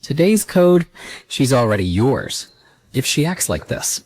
Today's code, she's already yours, if she acts like this.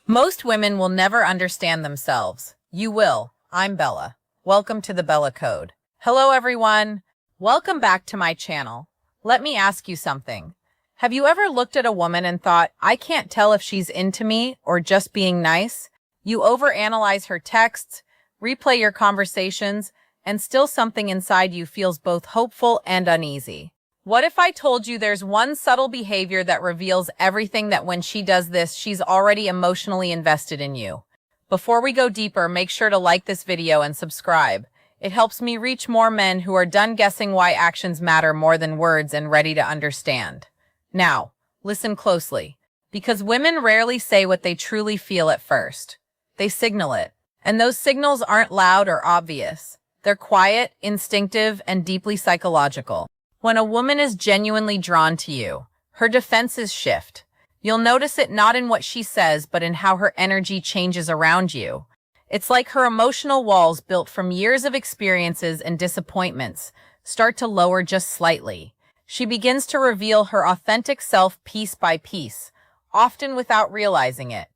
Most women will never understand themselves. You will. I'm Bella. Welcome to the Bella Code. Hello, everyone. Welcome back to my channel. Let me ask you something. Have you ever looked at a woman and thought, I can't tell if she's into me or just being nice? You overanalyze her texts, replay your conversations, and still something inside you feels both hopeful and uneasy. What if I told you there's one subtle behavior that reveals everything, that when she does this, she's already emotionally invested in you? Before we go deeper, make sure to like this video and subscribe. It helps me reach more men who are done guessing why actions matter more than words and ready to understand. Now, listen closely, because women rarely say what they truly feel at first. They signal it, and those signals aren't loud or obvious. They're quiet, instinctive, and deeply psychological. When a woman is genuinely drawn to you, her defenses shift. You'll notice it not in what she says, but in how her energy changes around you. It's like her emotional walls, built from years of experiences and disappointments, start to lower just slightly. She begins to reveal her authentic self piece by piece, often without realizing it.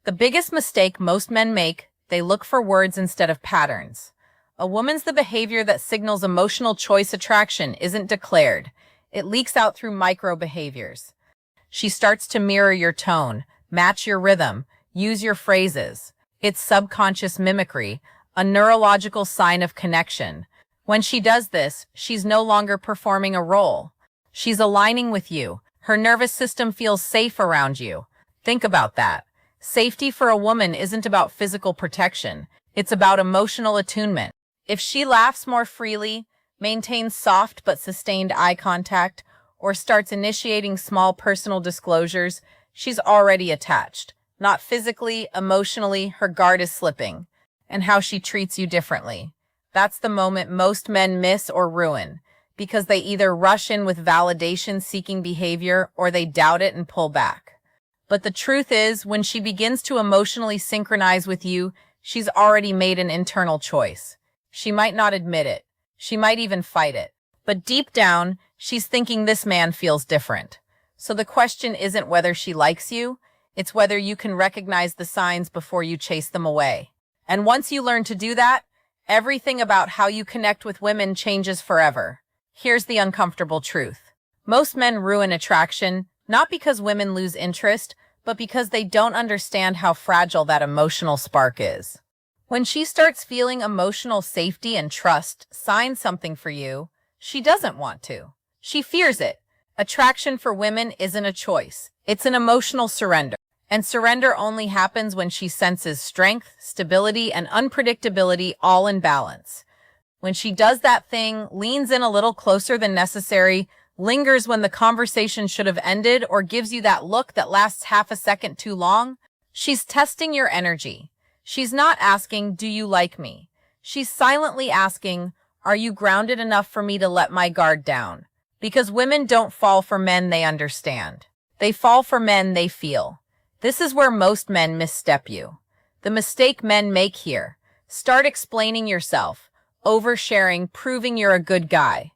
The biggest mistake most men make, they look for words instead of patterns. A woman's the behavior that signals emotional choice. Attraction isn't declared. It leaks out through micro behaviors. She starts to mirror your tone, match your rhythm, use your phrases. It's subconscious mimicry, a neurological sign of connection. When she does this, she's no longer performing a role. She's aligning with you. Her nervous system feels safe around you. Think about that. Safety for a woman isn't about physical protection. It's about emotional attunement. If she laughs more freely, maintains soft but sustained eye contact, or starts initiating small personal disclosures, she's already attached. Not physically, emotionally, her guard is slipping. And how she treats you differently. That's the moment most men miss or ruin, because they either rush in with validation-seeking behavior or they doubt it and pull back. But the truth is, when she begins to emotionally synchronize with you, she's already made an internal choice. She might not admit it. She might even fight it. But deep down, she's thinking this man feels different. So the question isn't whether she likes you, it's whether you can recognize the signs before you chase them away. And once you learn to do that, everything about how you connect with women changes forever. Here's the uncomfortable truth. Most men ruin attraction, not because women lose interest, but because they don't understand how fragile that emotional spark is. When she starts feeling emotional safety and trust sign something for you, she doesn't want to. She fears it. Attraction for women isn't a choice. It's an emotional surrender. And surrender only happens when she senses strength, stability, and unpredictability all in balance. When she does that thing, leans in a little closer than necessary, lingers when the conversation should have ended, or gives you that look that lasts half a second too long, she's testing your energy. She's not asking, do you like me? She's silently asking, are you grounded enough for me to let my guard down? Because women don't fall for men they understand. They fall for men they feel. This is where most men misstep you. The mistake men make here. Start explaining yourself, oversharing, proving you're a good guy.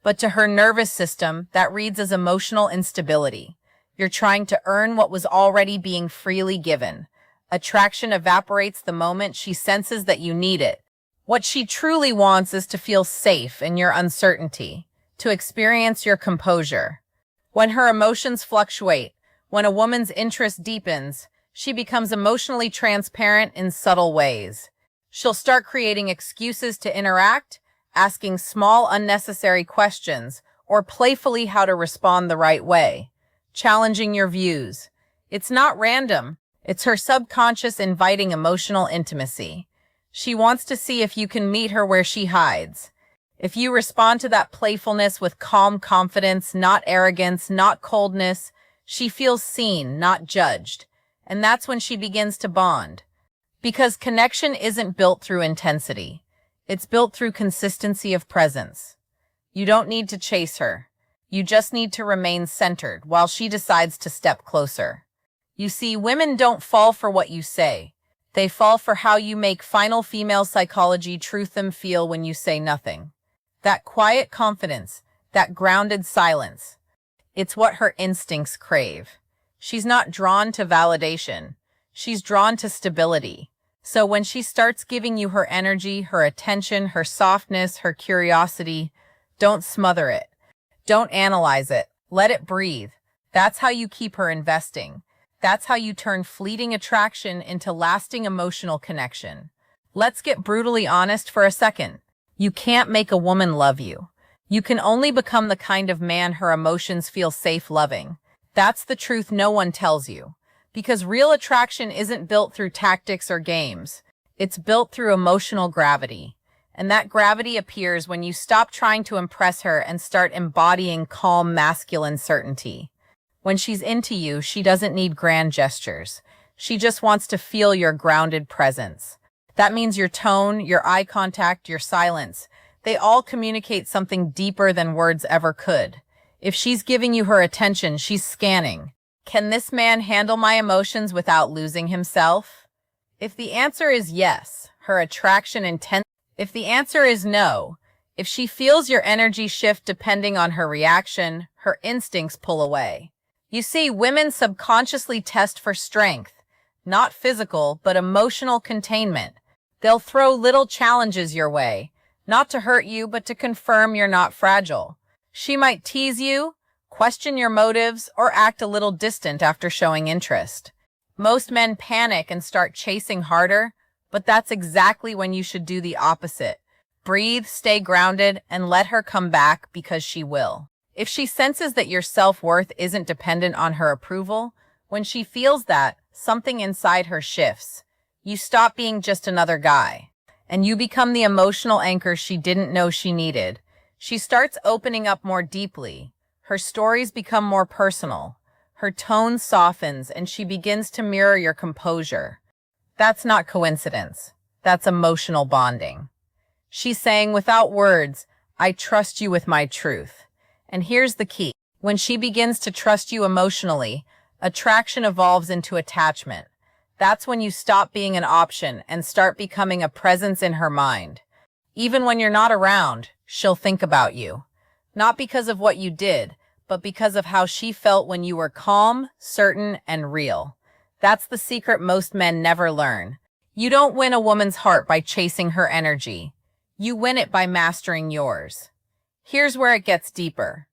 But to her nervous system, that reads as emotional instability. You're trying to earn what was already being freely given. Attraction evaporates the moment she senses that you need it. What she truly wants is to feel safe in your uncertainty, to experience your composure. When her emotions fluctuate, when a woman's interest deepens, she becomes emotionally transparent in subtle ways. She'll start creating excuses to interact, asking small, unnecessary questions, or playfully how to respond the right way, challenging your views. It's not random. It's her subconscious inviting emotional intimacy. She wants to see if you can meet her where she hides. If you respond to that playfulness with calm confidence, not arrogance, not coldness, she feels seen, not judged. And that's when she begins to bond. Because connection isn't built through intensity. It's built through consistency of presence. You don't need to chase her. You just need to remain centered while she decides to step closer. You see, women don't fall for what you say. They fall for how you make final female psychology truth them feel when you say nothing. That quiet confidence, that grounded silence. It's what her instincts crave. She's not drawn to validation. She's drawn to stability. So when she starts giving you her energy, her attention, her softness, her curiosity, don't smother it. Don't analyze it. Let it breathe. That's how you keep her investing. That's how you turn fleeting attraction into lasting emotional connection. Let's get brutally honest for a second. You can't make a woman love you. You can only become the kind of man her emotions feel safe loving. That's the truth no one tells you. Because real attraction isn't built through tactics or games. It's built through emotional gravity. And that gravity appears when you stop trying to impress her and start embodying calm masculine certainty. When she's into you, she doesn't need grand gestures. She just wants to feel your grounded presence. That means your tone, your eye contact, your silence. They all communicate something deeper than words ever could. If she's giving you her attention, she's scanning. Can this man handle my emotions without losing himself? If the answer is yes, her attraction intense. If the answer is no, if she feels your energy shift depending on her reaction, her instincts pull away. You see, women subconsciously test for strength, not physical, but emotional containment. They'll throw little challenges your way, not to hurt you, but to confirm you're not fragile. She might tease you, question your motives, or act a little distant after showing interest. Most men panic and start chasing harder, but that's exactly when you should do the opposite. Breathe, stay grounded, and let her come back because she will. If she senses that your self-worth isn't dependent on her approval, when she feels that, something inside her shifts. You stop being just another guy, and you become the emotional anchor she didn't know she needed. She starts opening up more deeply. Her stories become more personal. Her tone softens, and she begins to mirror your composure. That's not coincidence. That's emotional bonding. She's saying without words, I trust you with my truth. And here's the key. When she begins to trust you emotionally, attraction evolves into attachment. That's when you stop being an option and start becoming a presence in her mind. Even when you're not around, she'll think about you. Not because of what you did, but because of how she felt when you were calm, certain, and real. That's the secret most men never learn. You don't win a woman's heart by chasing her energy. You win it by mastering yours. Here's where it gets deeper.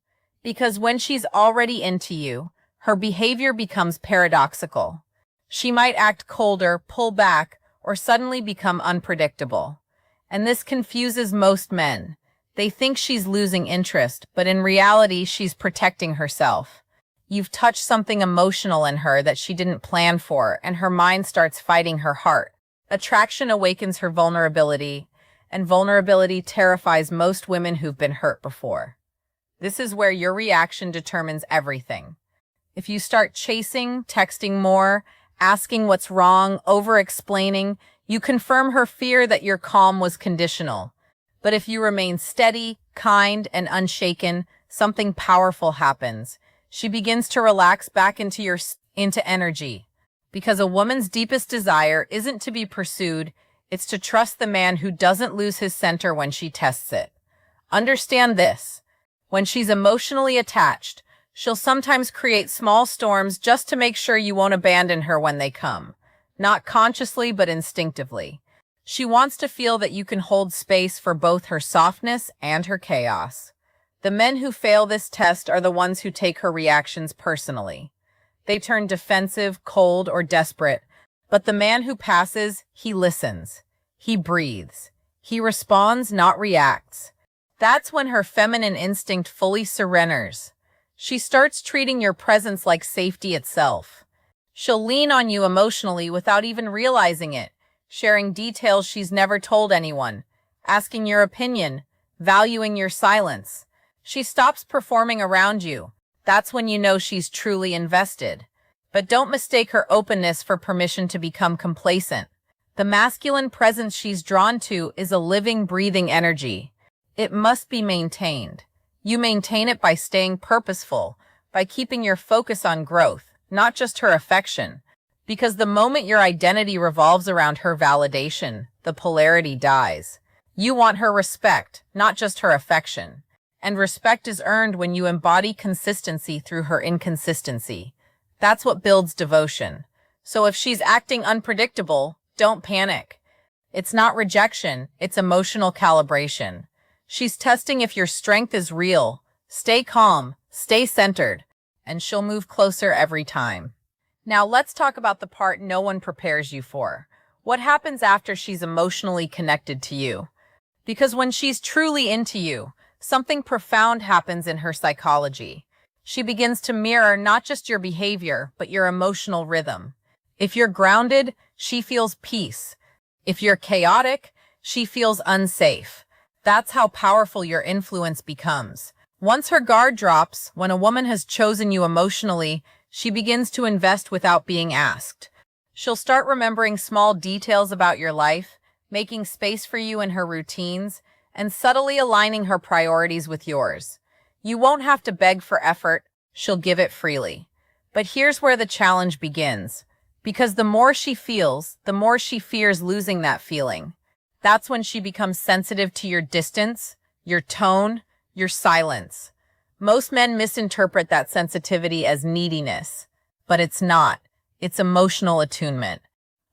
Because when she's already into you, her behavior becomes paradoxical. She might act colder, pull back, or suddenly become unpredictable. And this confuses most men. They think she's losing interest, but in reality, she's protecting herself. You've touched something emotional in her that she didn't plan for, and her mind starts fighting her heart. Attraction awakens her vulnerability, and vulnerability terrifies most women who've been hurt before. This is where your reaction determines everything. If you start chasing, texting more, asking what's wrong, over-explaining, you confirm her fear that your calm was conditional. But if you remain steady, kind, and unshaken, something powerful happens. She begins to relax back into energy. Because a woman's deepest desire isn't to be pursued, it's to trust the man who doesn't lose his center when she tests it. Understand this. When she's emotionally attached, she'll sometimes create small storms just to make sure you won't abandon her when they come. Not consciously, but instinctively. She wants to feel that you can hold space for both her softness and her chaos. The men who fail this test are the ones who take her reactions personally. They turn defensive, cold, or desperate. But the man who passes, he listens. He breathes. He responds, not reacts. That's when her feminine instinct fully surrenders. She starts treating your presence like safety itself. She'll lean on you emotionally without even realizing it, sharing details she's never told anyone, asking your opinion, valuing your silence. She stops performing around you. That's when you know she's truly invested. But don't mistake her openness for permission to become complacent. The masculine presence she's drawn to is a living, breathing energy. It must be maintained. You maintain it by staying purposeful, by keeping your focus on growth, not just her affection. Because the moment your identity revolves around her validation, the polarity dies. You want her respect, not just her affection. And respect is earned when you embody consistency through her inconsistency. That's what builds devotion. So if she's acting unpredictable, don't panic. It's not rejection, it's emotional calibration. She's testing if your strength is real. Stay calm, stay centered, and she'll move closer every time. Now let's talk about the part no one prepares you for. What happens after she's emotionally connected to you? Because when she's truly into you, something profound happens in her psychology. She begins to mirror not just your behavior, but your emotional rhythm. If you're grounded, she feels peace. If you're chaotic, she feels unsafe. That's how powerful your influence becomes. Once her guard drops, when a woman has chosen you emotionally, she begins to invest without being asked. She'll start remembering small details about your life, making space for you in her routines, and subtly aligning her priorities with yours. You won't have to beg for effort, she'll give it freely. But here's where the challenge begins. Because the more she feels, the more she fears losing that feeling. That's when she becomes sensitive to your distance, your tone, your silence. Most men misinterpret that sensitivity as neediness, but it's not. It's emotional attunement.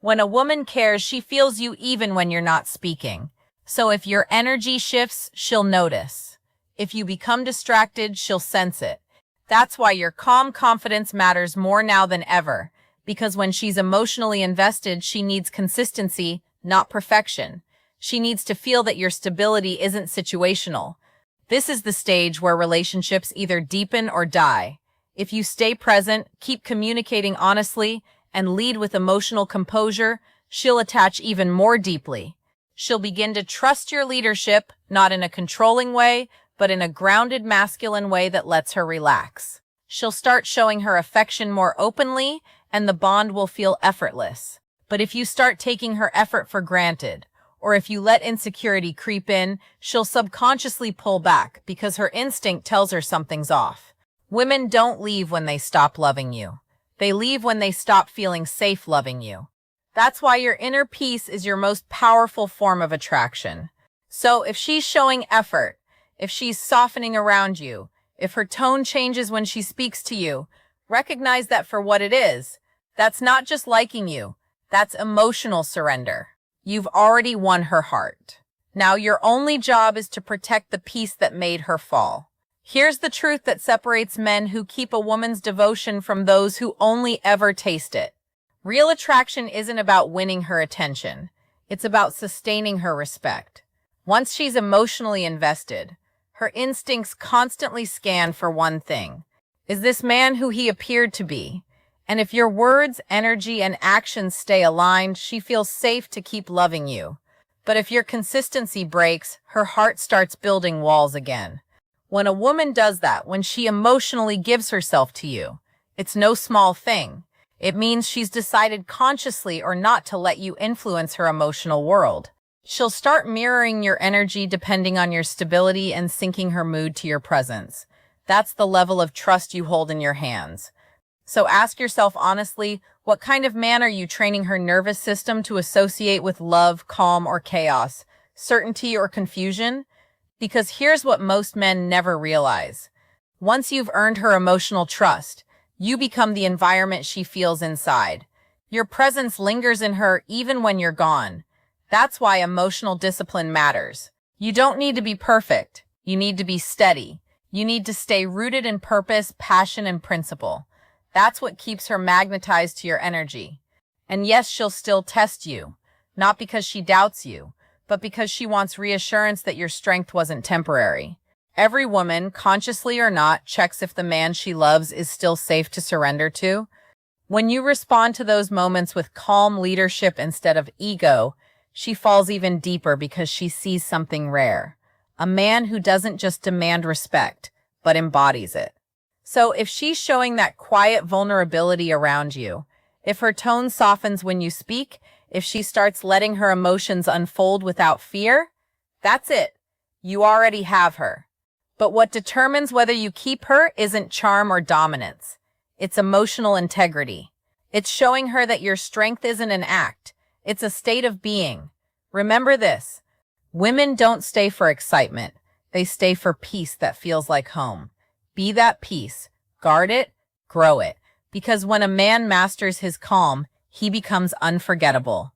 When a woman cares, she feels you even when you're not speaking. So if your energy shifts, she'll notice. If you become distracted, she'll sense it. That's why your calm confidence matters more now than ever, because when she's emotionally invested, she needs consistency, not perfection. She needs to feel that your stability isn't situational. This is the stage where relationships either deepen or die. If you stay present, keep communicating honestly, and lead with emotional composure, she'll attach even more deeply. She'll begin to trust your leadership, not in a controlling way, but in a grounded masculine way that lets her relax. She'll start showing her affection more openly, and the bond will feel effortless. But if you start taking her effort for granted, or if you let insecurity creep in, she'll subconsciously pull back because her instinct tells her something's off. Women don't leave when they stop loving you. They leave when they stop feeling safe loving you. That's why your inner peace is your most powerful form of attraction. So if she's showing effort, if she's softening around you, if her tone changes when she speaks to you, recognize that for what it is. That's not just liking you. That's emotional surrender. You've already won her heart. Now your only job is to protect the piece that made her fall. Here's the truth that separates men who keep a woman's devotion from those who only ever taste it. Real attraction isn't about winning her attention. It's about sustaining her respect. Once she's emotionally invested, her instincts constantly scan for one thing. Is this man who he appeared to be? And if your words, energy, and actions stay aligned, she feels safe to keep loving you. But if your consistency breaks, her heart starts building walls again. When a woman does that, when she emotionally gives herself to you, it's no small thing. It means she's decided consciously or not to let you influence her emotional world. She'll start mirroring your energy depending on your stability and syncing her mood to your presence. That's the level of trust you hold in your hands. So ask yourself honestly, what kind of man are you training her nervous system to associate with love, calm, or chaos, certainty, or confusion? Because here's what most men never realize. Once you've earned her emotional trust, you become the environment she feels inside. Your presence lingers in her even when you're gone. That's why emotional discipline matters. You don't need to be perfect. You need to be steady. You need to stay rooted in purpose, passion, and principle. That's what keeps her magnetized to your energy. And yes, she'll still test you, not because she doubts you, but because she wants reassurance that your strength wasn't temporary. Every woman, consciously or not, checks if the man she loves is still safe to surrender to. When you respond to those moments with calm leadership instead of ego, she falls even deeper because she sees something rare. A man who doesn't just demand respect, but embodies it. So if she's showing that quiet vulnerability around you, if her tone softens when you speak, if she starts letting her emotions unfold without fear, that's it. You already have her. But what determines whether you keep her isn't charm or dominance. It's emotional integrity. It's showing her that your strength isn't an act. It's a state of being. Remember this. Women don't stay for excitement. They stay for peace that feels like home. Be that peace. Guard it, grow it. Because when a man masters his calm, he becomes unforgettable.